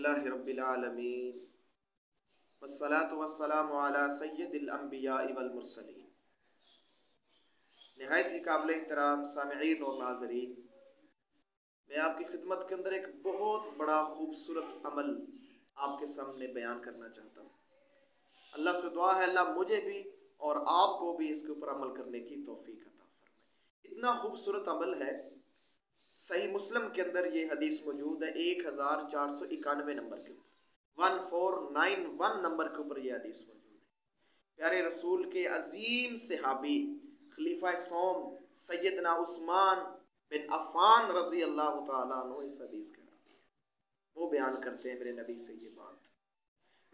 अल्हम्दुलिल्लाहि रब्बिल आलमीन वस्सलातु वस्सलामु अला सय्यिदिल अंबिया'i वल मुरसलीन। निहायत ही काबिल एहतराम सामिईन और नाज़रीन, मैं आपकी खिदमत के अंदर एक बहुत बड़ा खूबसूरत अमल आपके सामने बयान करना चाहता हूँ। अल्लाह से दुआ है अल्लाह मुझे भी और आपको भी इसके ऊपर अमल करने की तौफीक अता फरमाए। इतना खूबसूरत अमल है, सही मुस्लिम के अंदर ये हदीस मौजूद है 1491 नंबर के ऊपर, 1491 नंबर के ऊपर ये हदीस मौजूद है। प्यारे रसूल के अजीम सहाबी खलीफा सोम सैयदना उस्मान बिन अफ़ान रज़ी अल्लाह तआला अन्हु इस हदीस के रावी हैं। वो बयान करते हैं मेरे नबी से ये बात।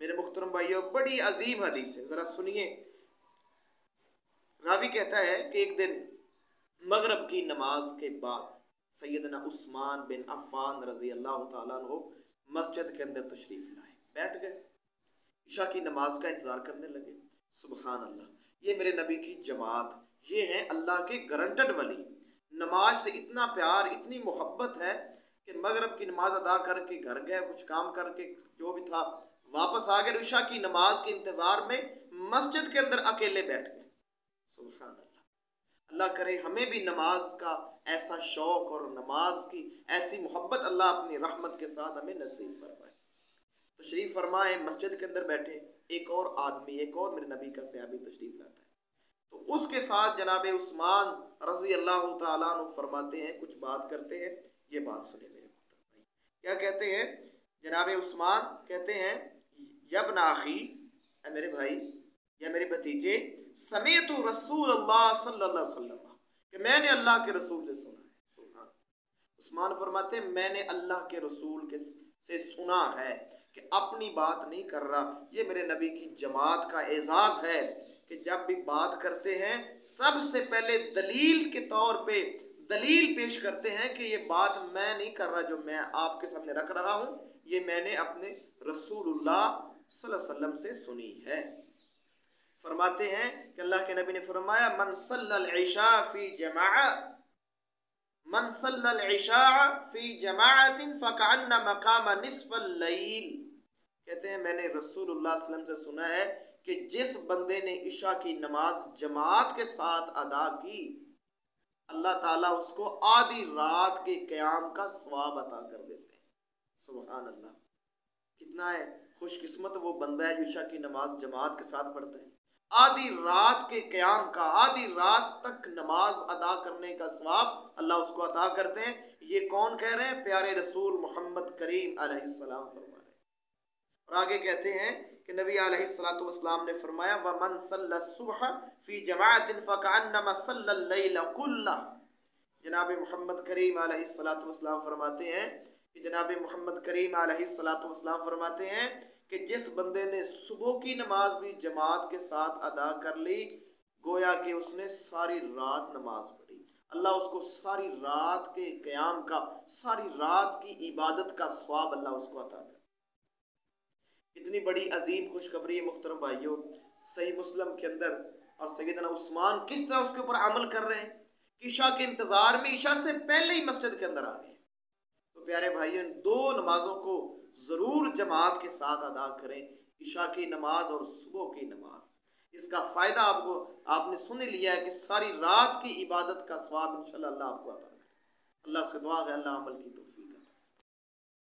मेरे मुहतरम भाइयों, बड़ी अजीम हदीस है, ज़रा सुनिए। रावी कहता है कि एक दिन मगरब की नमाज के बाद सैयदना उस्मान बिन अफ़ान रज़ी अल्लाह तआला अन्हु मस्जिद के अंदर तशरीफ लाए, बैठ गए, इशा की नमाज का इंतजार करने लगे। सुबहान अल्लाह, ये मेरे नबी की जमात, ये हैं अल्लाह के गारंटेड वली। नमाज से इतना प्यार, इतनी मोहब्बत है कि मगरब की नमाज अदा करके घर गए, कुछ काम करके जो भी था वापस आ गए, इशा की नमाज के इंतजार में मस्जिद के अंदर अकेले बैठ गए। सुबहान अल्लाह, अल्लाह करे हमें भी नमाज का ऐसा शौक और नमाज की ऐसी मोहब्बत अल्लाह अपनी रहमत के साथ हमें नसीब फरमाए। तशरीफ फरमाए, मस्जिद के अंदर बैठे, एक और आदमी, एक और मेरे नबी का सहाबी तशरीफ लाता है, तो उसके साथ जनाब उस्मान रज़ी अल्लाह तआला अन्हु फरमाते हैं, कुछ बात करते हैं। ये बात सुने मेरे भाई, क्या कहते हैं? जनाब उस्मान कहते हैं, यब्न अखी, मेरे भाई या मेरे भतीजे, समेतु रसूलुल्लाह सल्लल्लाहु अलैहि वसल्लम, कि मैंने अल्लाह के रसूल से सुना है। सुना, उस्मान फरमाते हैं मैंने अल्लाह के रसूल के से सुना है कि अपनी बात नहीं कर रहा। ये मेरे नबी की जमात का एजाज है कि जब भी बात करते हैं सबसे पहले दलील के तौर पे दलील पेश करते हैं कि ये बात मैं नहीं कर रहा, जो मैं आपके सामने रख रहा हूँ, ये मैंने अपने रसूलुल्लाह सल्लल्लाहु अलैहि वसल्लम से सुनी है। फरमाते हैं कि अल्लाह के नबी ने फरमाया, मन सल्लल इशा फी जमाअ, मन सल्लल इशा फी जमाअतिन फकअन्ना मकाम निस्फल लैल। कहते हैं मैंने रसूलुल्लाह सल्लल्लाहु अलैहि वसल्लम से सुना है कि जिस बंदे ने इशा की नमाज जमात के साथ अदा की, अल्लाह ताला उसको आधी रात के क़याम का सवाब अता कर देते हैं। सुभान अल्लाह, कितना है खुशकिस्मत वो बंदा है जो इशा की नमाज जमात के साथ पढ़ता है। आधी रात के क़याम का, आधी रात तक नमाज अदा करने का सवाब अल्लाह उसको अता करते हैं। ये कौन कह रहे हैं? प्यारे रसूल मोहम्मद करीम अलैहिस्सलाम फरमा रहे हैं। और आगे कहते हैं कि नबी अलैहिस्सलातु वस्सलाम ने फरमाया, व मन सल्ला सुबह फी जमाअतिन फकअन्नमा सल्ला लैल कुल्ला। जनाब मोहम्मद करीम अलैहिस्सलातु वस्सलाम फरमाते हैं कि जनाब मोहम्मद करीम अलैहिस्सलातु वस्सलाम फरमाते हैं कि जिस बंदे ने सुबह की नमाज भी जमात के साथ अदा कर ली, गोया कि उसने सारी रात नमाज पढ़ी, अल्लाह उसको सारी रात के क़याम का, सारी रात की इबादत का सवाब अल्लाह उसको अता कर। इतनी बड़ी अजीम खुशखबरी है मुहतरम भाइयों, सही मुस्लिम के अंदर। और सैयदना उस्मान किस तरह उसके ऊपर अमल कर रहे हैं कि इशा के इंतजार में, इशा से पहले ही मस्जिद के अंदर आ गए। तो प्यारे भाइयों, दो नमाजों को जरूर जमात के साथ अदा करें, इशा की नमाज और सुबह की नमाज। इसका फायदा आपको, आपने सुन लिया है कि सारी रात की इबादत का सवाब इंशाअल्लाह अल्लाह आपको अता करे। अल्लाह से दुआ है अल्लाह अमल की तौफीक